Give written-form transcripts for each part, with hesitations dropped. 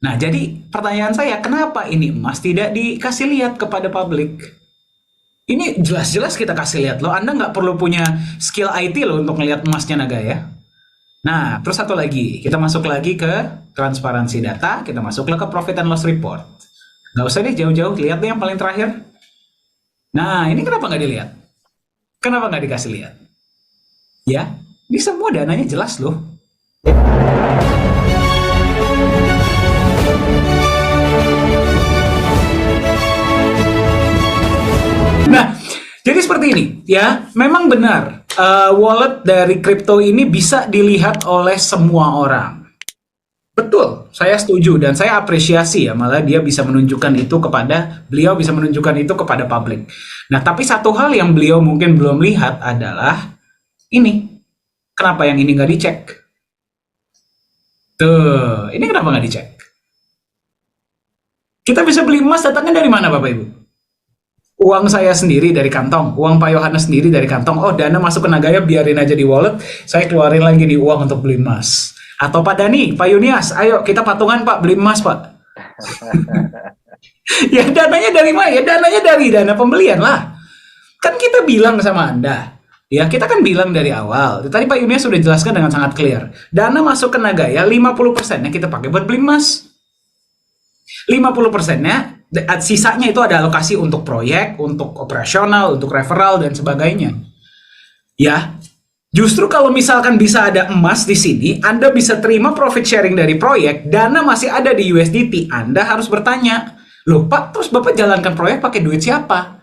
Nah, jadi pertanyaan saya, kenapa ini emas tidak dikasih lihat kepada publik? Ini jelas-jelas kita kasih lihat loh. Anda nggak perlu punya skill IT loh untuk melihat emasnya Naga ya. Nah, terus satu lagi, kita masuk lagi ke transparansi data, kita masuk ke profit and loss report. Nggak usah deh jauh-jauh, lihat deh yang paling terakhir. Nah, ini kenapa nggak dilihat? Kenapa nggak dikasih lihat? Ya, ini semua dananya jelas loh. Nah, jadi seperti ini ya. Memang benar, wallet dari kripto ini bisa dilihat oleh semua orang. Betul, saya setuju dan saya apresiasi ya, malah dia bisa menunjukkan itu kepada beliau bisa menunjukkan itu kepada publik. Nah, tapi satu hal yang beliau mungkin belum lihat adalah ini. Kenapa yang ini nggak dicek? Tuh, ini kenapa nggak dicek? Kita bisa beli emas datangnya dari mana, Bapak Ibu? Uang saya sendiri dari kantong, uang Pak Yohanes sendiri dari kantong. Oh, dana masuk ke Nagaya, biarin aja di wallet, saya keluarin lagi di uang untuk beli emas. Atau Pak Dani, Pak Yunias, ayo kita patungan Pak, beli emas Pak. Ya dananya dari mana? Ya dananya dari dana pembelian lah. Kan kita bilang sama Anda, ya kita kan bilang dari awal. Tadi Pak Yunias sudah jelaskan dengan sangat clear. Dana masuk ke Nagaya 50%-nya kita pakai buat beli emas. 50%-nya, sisanya itu ada alokasi untuk proyek, untuk operasional, untuk referral, dan sebagainya. Ya, justru kalau misalkan bisa ada emas di sini, Anda bisa terima profit sharing dari proyek, dana masih ada di USDT, Anda harus bertanya, loh Pak, terus Bapak jalankan proyek pakai duit siapa?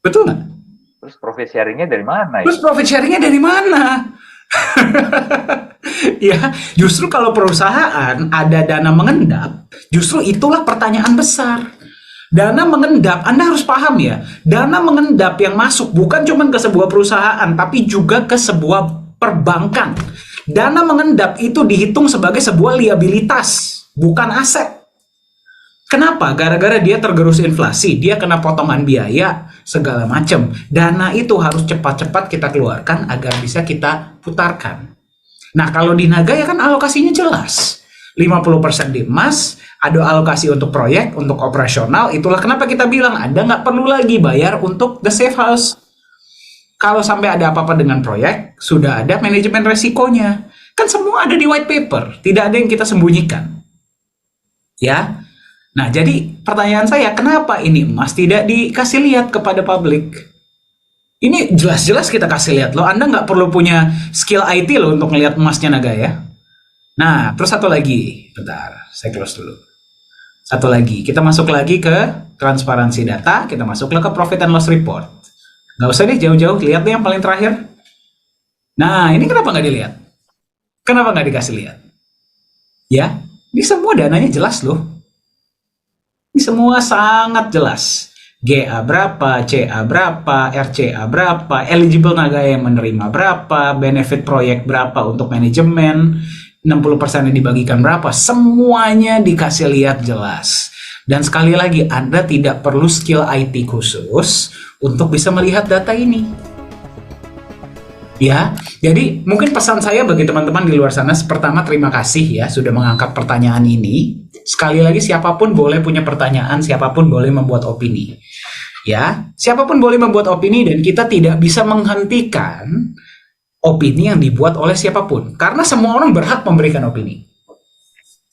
Betul nggak? Terus profit sharingnya dari mana? Terus profit sharingnya dari mana? Ya, justru kalau perusahaan ada dana mengendap, justru itulah pertanyaan besar. Dana mengendap, Anda harus paham ya, dana mengendap yang masuk bukan cuma ke sebuah perusahaan, tapi juga ke sebuah perbankan. Dana mengendap itu dihitung sebagai sebuah liabilitas, bukan aset. Kenapa? Gara-gara dia tergerus inflasi, dia kena potongan biaya, segala macam. Dana itu harus cepat-cepat kita keluarkan agar bisa kita putarkan. Nah, kalau di Naga ya kan alokasinya jelas. 50% di emas, ada alokasi untuk proyek, untuk operasional. Itulah kenapa kita bilang Anda nggak perlu lagi bayar untuk the safe house. Kalau sampai ada apa-apa dengan proyek, sudah ada manajemen resikonya. Kan semua ada di white paper, tidak ada yang kita sembunyikan. Ya. Nah, jadi pertanyaan saya, kenapa ini emas tidak dikasih lihat kepada publik? Ini jelas-jelas kita kasih lihat loh. Anda nggak perlu punya skill IT loh untuk melihat emasnya Naga ya. Nah, terus satu lagi. Bentar, saya close dulu. Satu lagi, kita masuk lagi ke transparansi data, kita masuk ke profit and loss report. Nggak usah deh jauh-jauh, lihat deh yang paling terakhir. Nah, ini kenapa nggak dilihat? Kenapa nggak dikasih lihat? Ya, ini semua dananya jelas loh. Ini semua sangat jelas. GA berapa, CA berapa, RCA berapa, eligible Naga yang menerima berapa, benefit proyek berapa untuk manajemen, 60% yang dibagikan berapa, semuanya dikasih lihat jelas. Dan sekali lagi, Anda tidak perlu skill IT khusus untuk bisa melihat data ini. Ya, jadi mungkin pesan saya bagi teman-teman di luar sana, pertama terima kasih ya sudah mengangkat pertanyaan ini. Sekali lagi siapapun boleh punya pertanyaan, siapapun boleh membuat opini. Ya, siapapun boleh membuat opini dan kita tidak bisa menghentikan opini yang dibuat oleh siapapun karena semua orang berhak memberikan opini.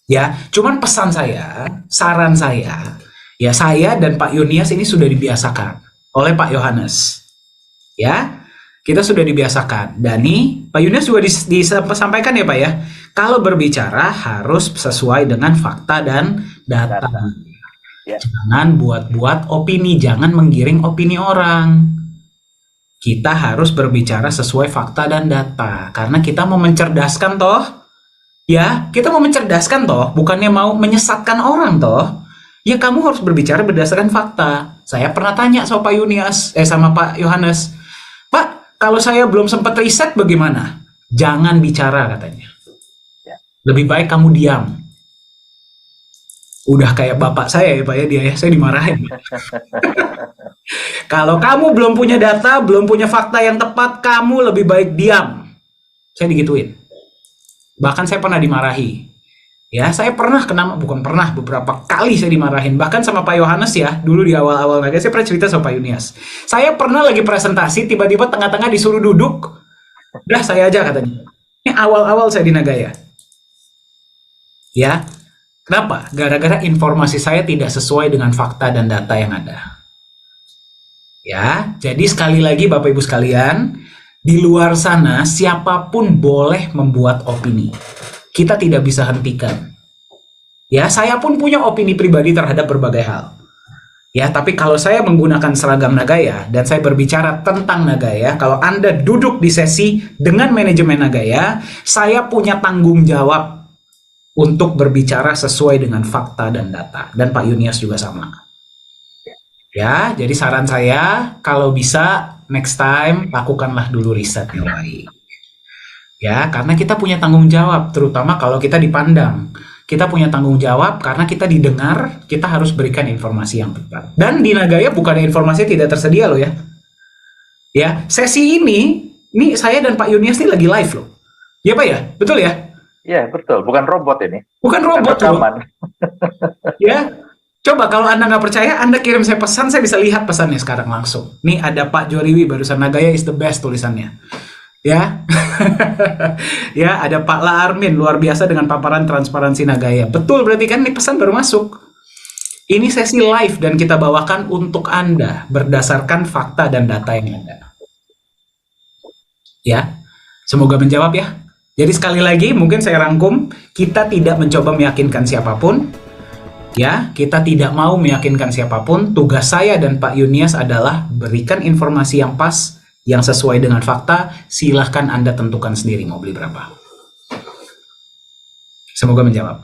Ya, cuman pesan saya, saran saya, ya saya dan Pak Yunias ini sudah dibiasakan oleh Pak Yohanes. Ya. Kita sudah dibiasakan. Dani, Pak Yunus juga disampaikan ya Pak ya. Kalau berbicara harus sesuai dengan fakta dan data. Ya. Jangan buat-buat opini, jangan menggiring opini orang. Kita harus berbicara sesuai fakta dan data. Karena kita mau mencerdaskan toh. Ya, kita mau mencerdaskan toh. Bukannya mau menyesatkan orang toh. Ya kamu harus berbicara berdasarkan fakta. Saya pernah tanya sama Pak Yunias, sama Pak Yohanes. Pak, kalau saya belum sempat riset bagaimana? Jangan bicara katanya. Lebih baik kamu diam. Udah kayak bapak saya ya Pak ya, dia ya, saya dimarahin. Kalau kamu belum punya data, belum punya fakta yang tepat, kamu lebih baik diam. Saya digituin. Bahkan saya pernah dimarahi. Ya, saya pernah kena, bukan pernah, beberapa kali saya dimarahin. Bahkan sama Pak Yohanes ya, dulu di awal-awal Naga, saya pernah cerita sama Pak Yunias. Saya pernah lagi presentasi, tiba-tiba tengah-tengah disuruh duduk. Udah, saya aja katanya. Ini awal-awal saya di Nagaya. Ya, kenapa? Gara-gara informasi saya tidak sesuai dengan fakta dan data yang ada. Ya, jadi sekali lagi Bapak Ibu sekalian, di luar sana siapapun boleh membuat opini. Kita tidak bisa hentikan. Ya, saya pun punya opini pribadi terhadap berbagai hal. Ya, tapi kalau saya menggunakan seragam Nagaya dan saya berbicara tentang Nagaya, kalau Anda duduk di sesi dengan manajemen Nagaya, saya punya tanggung jawab untuk berbicara sesuai dengan fakta dan data. Dan Pak Yunias juga sama. Ya, jadi saran saya, kalau bisa next time lakukanlah dulu riset yang baik. Ya, karena kita punya tanggung jawab, terutama kalau kita dipandang. Kita punya tanggung jawab karena kita didengar, kita harus berikan informasi yang tepat. Dan di Nagaya bukan informasi tidak tersedia loh ya. Ya, sesi ini saya dan Pak Yunias ini lagi live loh. Ya Pak ya, betul ya? Iya, betul. Bukan robot ini. Bukan robot loh. Rekaman. Ya, coba kalau Anda nggak percaya, Anda kirim saya pesan, saya bisa lihat pesannya sekarang langsung. Nih ada Pak Joriwi barusan, Nagaya is the best tulisannya. Ya, ya ada Pak La Armin, luar biasa dengan paparan transparansi Nagaya. Betul, berarti kan ini pesan baru masuk. Ini sesi live dan kita bawakan untuk Anda berdasarkan fakta dan data yang ada. Ya, semoga menjawab ya. Jadi sekali lagi mungkin saya rangkum, kita tidak mencoba meyakinkan siapapun. Ya, kita tidak mau meyakinkan siapapun. Tugas saya dan Pak Yunias adalah berikan informasi yang pas, yang sesuai dengan fakta. Silahkan Anda tentukan sendiri mau beli berapa. Semoga menjawab.